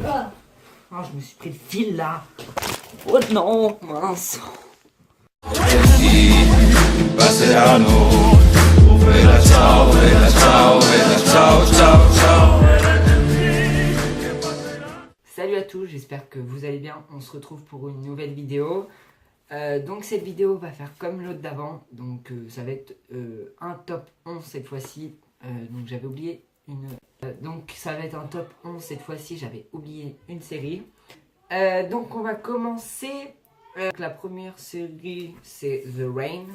Ah, ah, je me suis pris le fil là. Oh non, mince. Salut à tous, j'espère que vous allez bien. On se retrouve pour une nouvelle vidéo. Donc cette vidéo va faire comme l'autre d'avant. Donc ça va être un top 11 cette fois-ci. Donc j'avais oublié une... donc ça va être un top 11 cette fois-ci. J'avais oublié une série. Donc on va commencer. La première série c'est The Rain.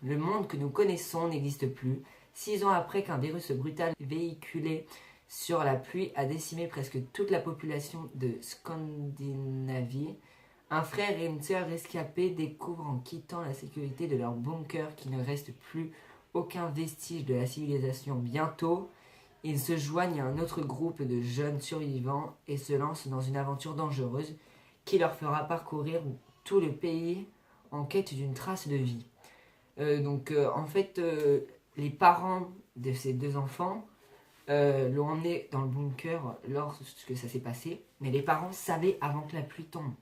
Le monde que nous connaissons n'existe plus. 6 ans après qu'un virus brutal véhiculé sur la pluie a décimé presque toute la population de Scandinavie, un frère et une sœur rescapés découvrent en quittant la sécurité de leur bunker qu'il ne reste plus aucun vestige de la civilisation. Bientôt, ils se joignent à un autre groupe de jeunes survivants et se lancent dans une aventure dangereuse qui leur fera parcourir tout le pays en quête d'une trace de vie. En fait, les parents de ces deux enfants l'ont emmené dans le bunker lorsque ça s'est passé, mais les parents savaient avant que la pluie tombe.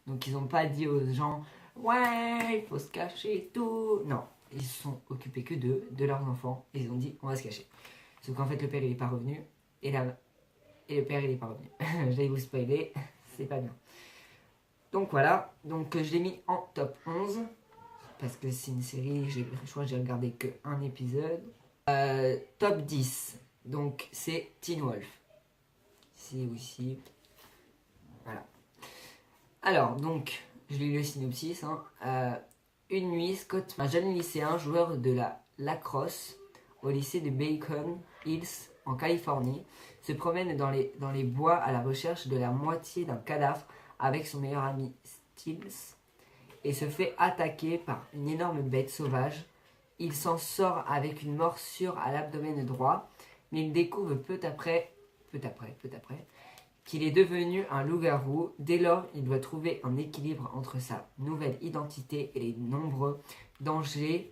Donc ils n'ont pas dit aux gens « Ouais, il faut se cacher et tout ». Non, ils se sont occupés que d'eux, de leurs enfants, et ils ont dit « On va se cacher ». Sauf qu'en fait le père il est pas revenu, et le père il est pas revenu. J'allais vous spoiler, c'est pas bien. Donc voilà, donc je l'ai mis en top 11, parce que c'est une série, je crois que j'ai regardé qu'un épisode. Top 10, donc c'est Teen Wolf. Ici ou ici. Voilà. Alors, donc, je lis le synopsis. Une nuit, Scott, un jeune lycéen, joueur de la lacrosse au lycée de Beacon Hills, en Californie, se promène dans les bois à la recherche de la moitié d'un cadavre avec son meilleur ami Stills et se fait attaquer par une énorme bête sauvage. Il s'en sort avec une morsure à l'abdomen droit, mais il découvre peu après, qu'il est devenu un loup-garou. Dès lors, il doit trouver un équilibre entre sa nouvelle identité et les nombreux dangers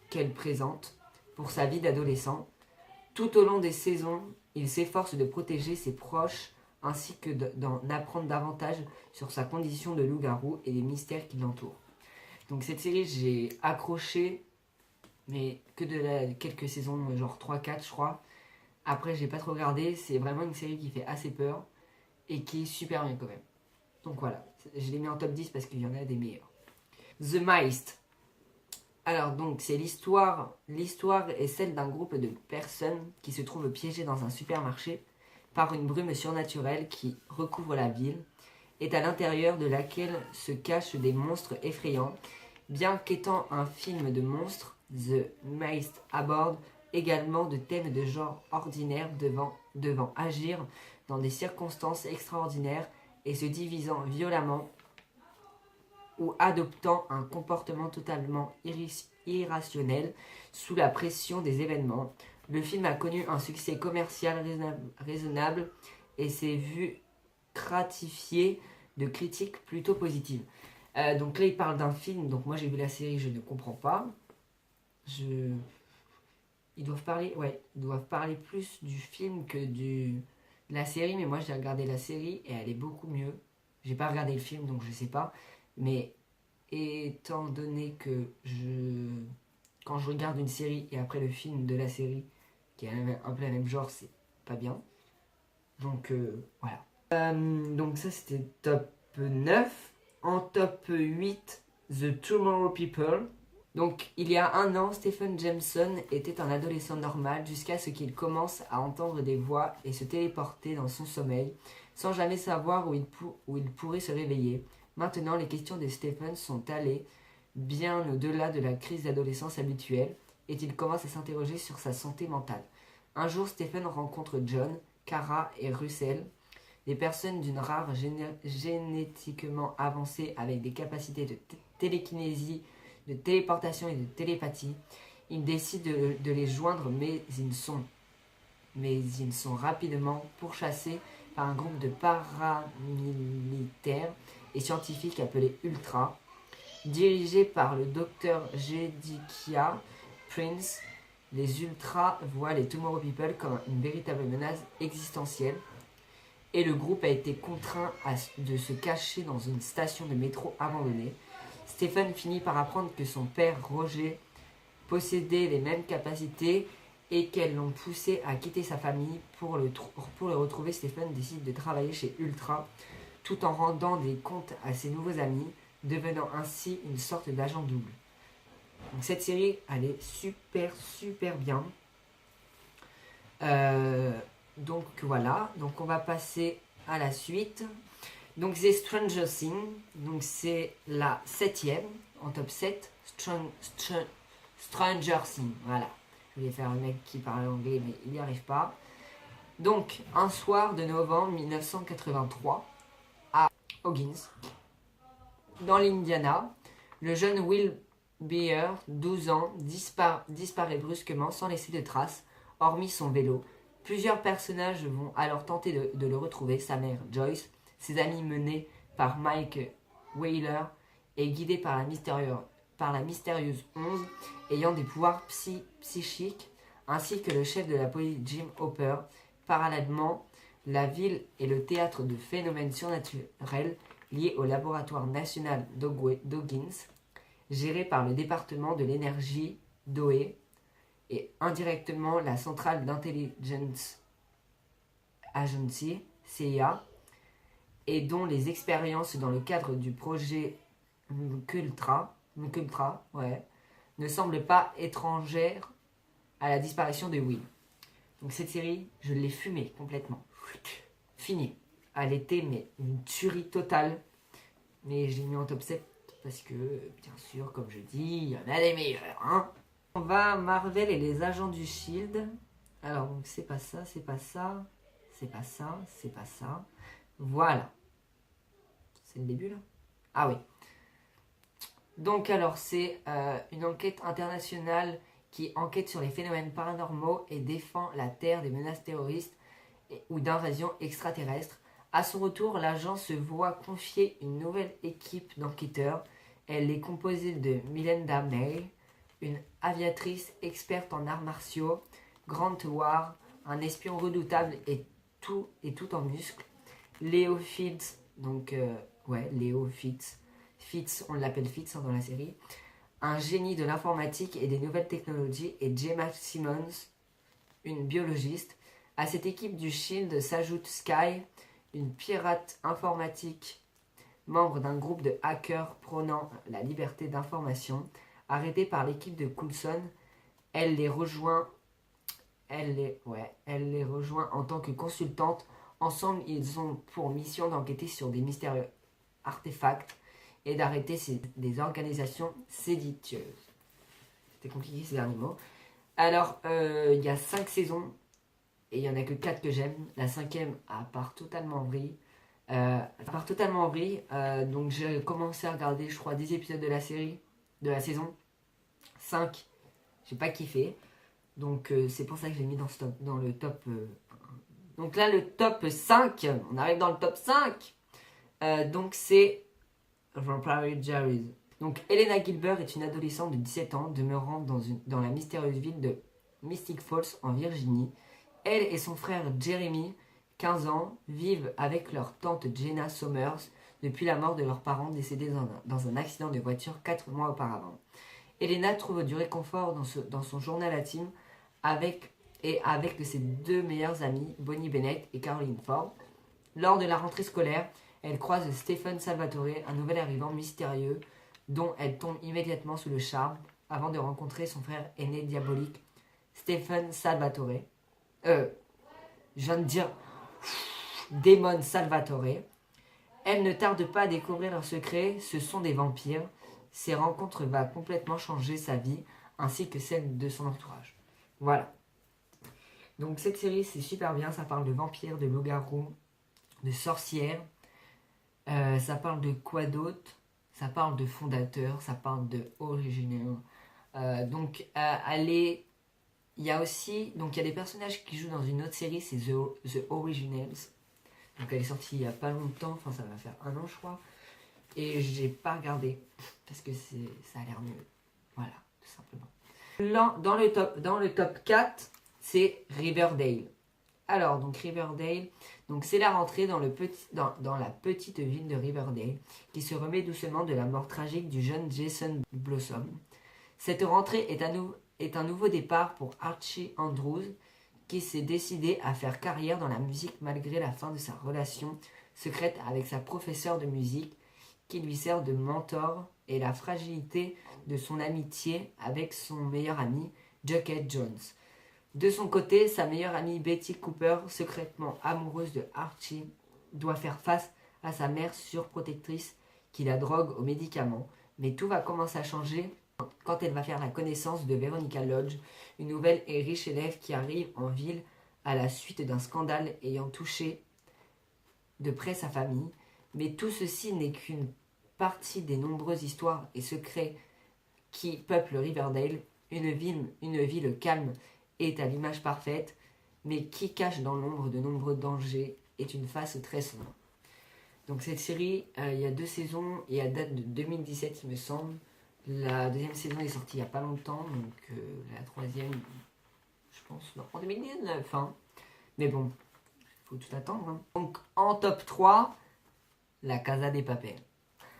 qu'elle présente pour sa vie d'adolescent. Tout au long des saisons, il s'efforce de protéger ses proches ainsi que d'en apprendre davantage sur sa condition de loup-garou et les mystères qui l'entourent. Donc cette série, j'ai accroché, mais que de quelques saisons, genre 3-4 je crois. Après, j'ai pas trop regardé, c'est vraiment une série qui fait assez peur et qui est super bien quand même. Donc voilà, je l'ai mis en top 10 parce qu'il y en a des meilleurs. The Mist. Alors donc, c'est l'histoire est celle d'un groupe de personnes qui se trouvent piégées dans un supermarché par une brume surnaturelle qui recouvre la ville et à l'intérieur de laquelle se cachent des monstres effrayants. Bien qu'étant un film de monstres, The Mist aborde également de thèmes de genre ordinaire devant agir dans des circonstances extraordinaires et se divisant violemment ou adoptant un comportement totalement irrationnel sous la pression des événements. Le film a connu un succès commercial raisonnable et s'est vu gratifié de critiques plutôt positives. Donc là, il parle d'un film, donc moi j'ai vu la série, je ne comprends pas. Ils doivent parler plus du film que de la série, mais moi j'ai regardé la série et elle est beaucoup mieux. J'ai pas regardé le film donc je sais pas, mais étant donné que quand je regarde une série et après le film de la série qui est un peu la même genre, c'est pas bien. Donc voilà. Donc ça c'était top 9. En top 8, The Tomorrow People. Donc, il y a un an, Stephen Jameson était un adolescent normal jusqu'à ce qu'il commence à entendre des voix et se téléporter dans son sommeil, sans jamais savoir où il pourrait se réveiller. Maintenant, les questions de Stephen sont allées bien au-delà de la crise d'adolescence habituelle et il commence à s'interroger sur sa santé mentale. Un jour, Stephen rencontre John, Kara et Russell, des personnes d'une rare génétiquement avancée avec des capacités de télékinésie, de téléportation et de télépathie. Ils décident de les joindre, mais ils sont rapidement pourchassés par un groupe de paramilitaires et scientifiques appelés Ultra. Dirigés par le docteur Jedediah Prince, les Ultras voient les Tomorrow People comme une véritable menace existentielle. et le groupe a été contraint de se cacher dans une station de métro abandonnée. Stephen finit par apprendre que son père Roger possédait les mêmes capacités et qu'elles l'ont poussé à quitter sa famille. Pour le retrouver, Stephen décide de travailler chez Ultra tout en rendant des comptes à ses nouveaux amis, devenant ainsi une sorte d'agent double. Donc cette série, elle est super bien. Donc voilà, donc on va passer à la suite. Donc c'est Stranger Things, donc c'est la 7e en top 7. Stranger Things, voilà. Je voulais faire un mec qui parle anglais mais il n'y arrive pas. Donc un soir de novembre 1983 à Hoggins, dans l'Indiana, le jeune Will Beer, 12 ans, disparaît brusquement sans laisser de traces, hormis son vélo. Plusieurs personnages vont alors tenter de le retrouver, sa mère Joyce, ses amis menés par Mike Wheeler et guidés par la mystérieuse 11 ayant des pouvoirs psychiques, ainsi que le chef de la police Jim Hopper. Parallèlement, la ville est le théâtre de phénomènes surnaturels liés au laboratoire national d'Hoggins, géré par le département de l'énergie DOE et indirectement la Central Intelligence Agency, CIA, et dont les expériences dans le cadre du projet Mkultra, ne semblent pas étrangères à la disparition de Will. Donc cette série, je l'ai fumée complètement. Fini. Elle était mais une tuerie totale. Mais je l'ai mis en top 7 parce que, bien sûr, comme je dis, il y en a des meilleurs. Hein. On va Marvel et les agents du Shield. Alors, donc c'est pas ça, c'est pas ça, c'est pas ça, c'est pas ça. Voilà. C'est le début là? Ah oui. Donc alors, c'est une enquête internationale qui enquête sur les phénomènes paranormaux et défend la Terre des menaces terroristes ou d'invasion extraterrestre. À son retour, l'agent se voit confier une nouvelle équipe d'enquêteurs. Elle est composée de Melinda May, une aviatrice experte en arts martiaux, Grant Ward, un espion redoutable et tout en muscles, Leo Fitz, Leo Fitz, on l'appelle Fitz dans la série, un génie de l'informatique et des nouvelles technologies, et Gemma Simmons, une biologiste. À cette équipe du Shield s'ajoute Sky, une pirate informatique, membre d'un groupe de hackers prônant la liberté d'information. Arrêtée par l'équipe de Coulson, elle les rejoint en tant que consultante. Ensemble, ils ont pour mission d'enquêter sur des mystérieux artefacts et d'arrêter des organisations séditieuses. C'était compliqué ces derniers mots. Alors, il y a 5 saisons et il n'y en a que 4 que j'aime. La 5e, elle part totalement en vrille. Donc j'ai commencé à regarder, je crois, 10 épisodes de la série, de la saison. 5, j'ai pas kiffé. Donc c'est pour ça que je l'ai mis dans le top. Donc là, le top 5, on arrive dans le top 5. Donc c'est Vampire Diaries. Donc Elena Gilbert est une adolescente de 17 ans demeurant dans la mystérieuse ville de Mystic Falls en Virginie. Elle et son frère Jeremy, 15 ans, vivent avec leur tante Jenna Somers depuis la mort de leurs parents décédés dans un accident de voiture 4 mois auparavant. Elena trouve du réconfort dans son journal intime avec ses 2 meilleures amies, Bonnie Bennett et Caroline Ford. Lors de la rentrée scolaire, elle croise Stephen Salvatore, un nouvel arrivant mystérieux dont elle tombe immédiatement sous le charme avant de rencontrer son frère aîné diabolique, Stephen Salvatore. Je viens de dire Démon Salvatore. Elle ne tarde pas à découvrir leur secret, ce sont des vampires. Ces rencontres vont complètement changer sa vie ainsi que celle de son entourage. Voilà. Donc cette série c'est super bien, ça parle de vampires, de loups-garous, de sorcières. Ça parle de quoi d'autre? Ça parle de fondateurs, ça parle de originaux. Il y a des personnages qui jouent dans une autre série, c'est The Originals. Donc elle est sortie il n'y a pas longtemps, enfin ça va faire 1 an je crois. Et j'ai pas regardé, parce que ça a l'air mieux. Voilà, tout simplement. Dans le top 4, c'est Riverdale. Alors, donc Riverdale, donc c'est la rentrée dans la petite ville de Riverdale qui se remet doucement de la mort tragique du jeune Jason Blossom. Cette rentrée est un nouveau départ pour Archie Andrews qui s'est décidé à faire carrière dans la musique malgré la fin de sa relation secrète avec sa professeure de musique qui lui sert de mentor et la fragilité de son amitié avec son meilleur ami Jughead Jones. De son côté, sa meilleure amie Betty Cooper, secrètement amoureuse de Archie, doit faire face à sa mère surprotectrice qui la drogue aux médicaments. Mais tout va commencer à changer quand elle va faire la connaissance de Veronica Lodge, une nouvelle et riche élève qui arrive en ville à la suite d'un scandale ayant touché de près sa famille. Mais tout ceci n'est qu'une partie des nombreuses histoires et secrets qui peuplent Riverdale, une ville calme est à l'image parfaite, mais qui cache dans l'ombre de nombreux dangers est une face très sombre. Donc cette série, il y a 2 saisons et elle date de 2017 il me semble. La deuxième saison est sortie il n'y a pas longtemps, donc la troisième, je pense, non, en 2019. Hein. Mais bon, il faut tout attendre. Hein. Donc en top 3, La Casa de Papel.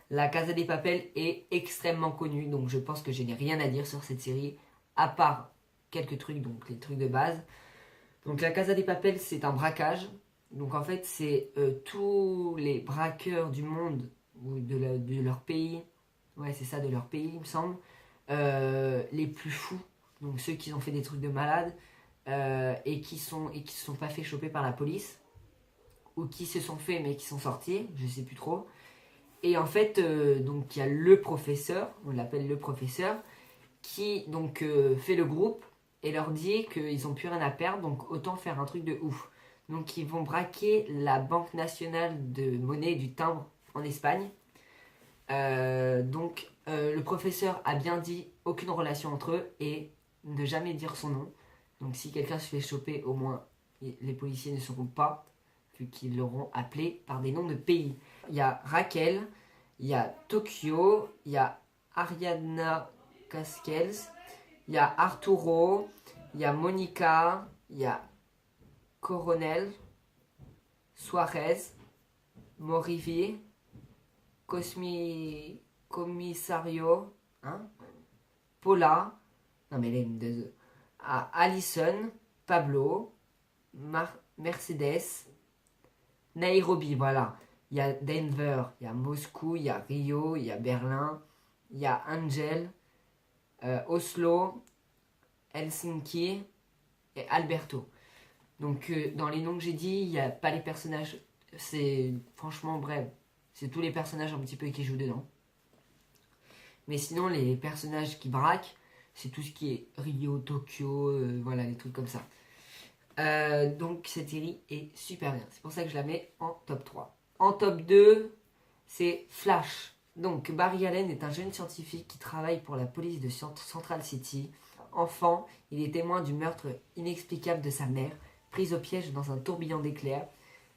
La Casa de Papel est extrêmement connue, donc je pense que je n'ai rien à dire sur cette série, à part quelques trucs, donc les trucs de base. Donc La Casa de Papel, c'est un braquage. Donc en fait, c'est tous les braqueurs du monde, ou de leur pays, ouais c'est ça, de leur pays il me semble, les plus fous, donc ceux qui ont fait des trucs de malade, et qui se sont pas fait choper par la police, ou qui se sont fait mais qui sont sortis, je sais plus trop. Et en fait, donc il y a le professeur, on l'appelle le professeur, qui donc fait le groupe et leur dit qu'ils n'ont plus rien à perdre, donc autant faire un truc de ouf. Donc ils vont braquer la Banque nationale de monnaie et du timbre en Espagne. Le professeur a bien dit aucune relation entre eux et ne jamais dire son nom. Donc si quelqu'un se fait choper, au moins les policiers ne sauront pas, vu qu'ils l'auront appelé par des noms de pays. Il y a Raquel, il y a Tokyo, il y a Ariadna Casquels, il y a Arturo, il y a Monica, il y a Coronel, Suarez, Morivier, Commissario, hein, Paula, non mais les deux, Allison, Pablo, Mercedes, Nairobi, voilà. Il y a Denver, il y a Moscou, il y a Rio, il y a Berlin, il y a Angel, Oslo, Helsinki et Alberto. Donc dans les noms que j'ai dit, il n'y a pas les personnages. C'est franchement bref. C'est tous les personnages un petit peu qui jouent dedans. Mais sinon, les personnages qui braquent, c'est tout ce qui est Rio, Tokyo, voilà, les trucs comme ça. Donc cette série est super bien. C'est pour ça que je la mets en top 3. En top 2, c'est Flash. Donc Barry Allen est un jeune scientifique qui travaille pour la police de Central City. Enfant, il est témoin du meurtre inexplicable de sa mère, prise au piège dans un tourbillon d'éclairs.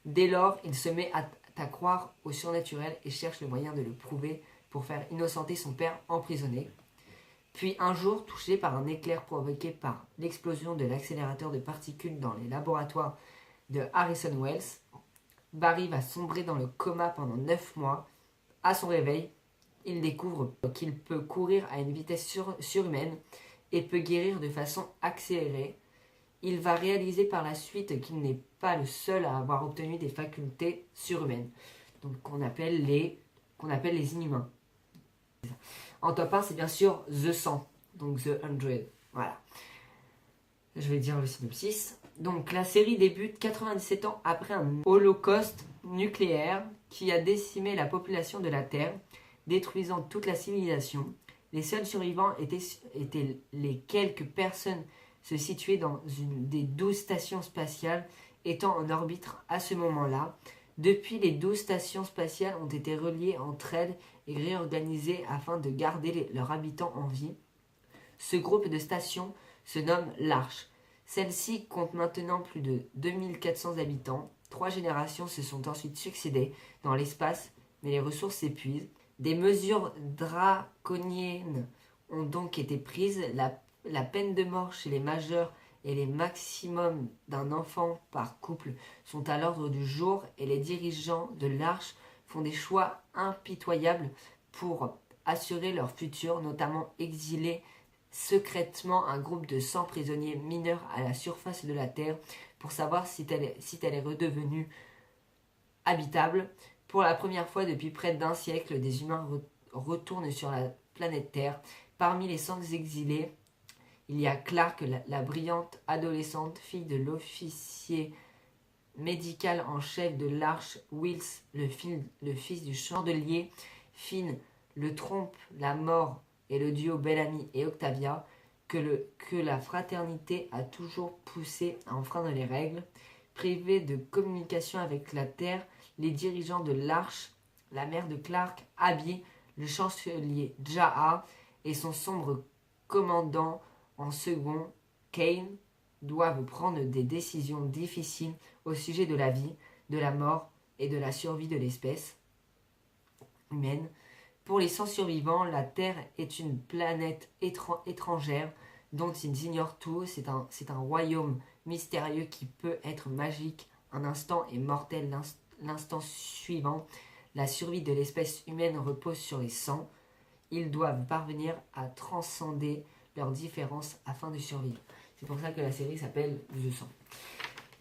Dès lors, il se met à croire au surnaturel et cherche le moyen de le prouver pour faire innocenter son père emprisonné. Puis un jour, touché par un éclair provoqué par l'explosion de l'accélérateur de particules dans les laboratoires de Harrison Wells, Barry va sombrer dans le coma pendant 9 mois. À son réveil, il découvre qu'il peut courir à une vitesse surhumaine et peut guérir de façon accélérée. Il va réaliser par la suite qu'il n'est pas le seul à avoir obtenu des facultés surhumaines, donc qu'on appelle les inhumains. En top 1, c'est bien sûr The 100, donc The 100, voilà. Je vais dire le synopsis. Donc la série débute 97 ans après un holocauste nucléaire qui a décimé la population de la Terre, détruisant toute la civilisation. Les seuls survivants étaient les quelques personnes se situaient dans une des 12 stations spatiales étant en orbite à ce moment-là. Depuis, les 12 stations spatiales ont été reliées entre elles et réorganisées afin de garder leurs habitants en vie. Ce groupe de stations se nomme l'Arche. Celle-ci compte maintenant plus de 2400 habitants. 3 générations se sont ensuite succédées dans l'espace, mais les ressources s'épuisent. Des mesures draconiennes ont donc été prises. La peine de mort chez les majeurs et les maximums d'un enfant par couple sont à l'ordre du jour et les dirigeants de l'Arche font des choix impitoyables pour assurer leur futur, notamment exiler secrètement un groupe de 100 prisonniers mineurs à la surface de la Terre pour savoir si elle est redevenue habitable. Pour la première fois depuis près d'un siècle, des humains retournent sur la planète Terre. Parmi les 100 exilés, il y a Clark, la brillante adolescente, fille de l'officier médical en chef de l'Arche, Wills, le fils du chandelier, Finn, le trompe, la mort et le duo Bellamy et Octavia, que la fraternité a toujours poussé à enfreindre les règles. Privés de communication avec la Terre, les dirigeants de l'Arche, la mère de Clark, Abby, le chancelier Jaha et son sombre commandant en second, Kane, doivent prendre des décisions difficiles au sujet de la vie, de la mort et de la survie de l'espèce humaine. Pour les 100 survivants, la Terre est une planète étrangère dont ils ignorent tout. C'est un royaume mystérieux qui peut être magique un instant et mortel l'instant suivant. La survie de l'espèce humaine repose sur les 100. Ils doivent parvenir à transcender leurs différences afin de survivre. C'est pour ça que la série s'appelle The 100.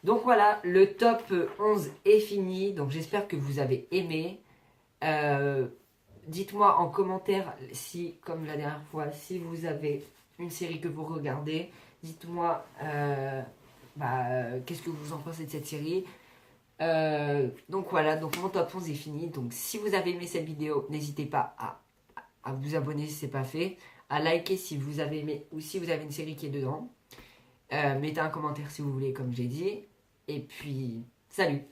Donc voilà, le top 11 est fini. Donc j'espère que vous avez aimé. Dites-moi en commentaire si, comme la dernière fois, si vous avez une série que vous regardez. Dites-moi qu'est-ce que vous en pensez de cette série. Donc voilà, donc mon top 11 est fini. Donc si vous avez aimé cette vidéo, n'hésitez pas à vous abonner si ce n'est pas fait, à liker si vous avez aimé ou si vous avez une série qui est dedans. Mettez un commentaire si vous voulez, comme j'ai dit. Et puis, salut!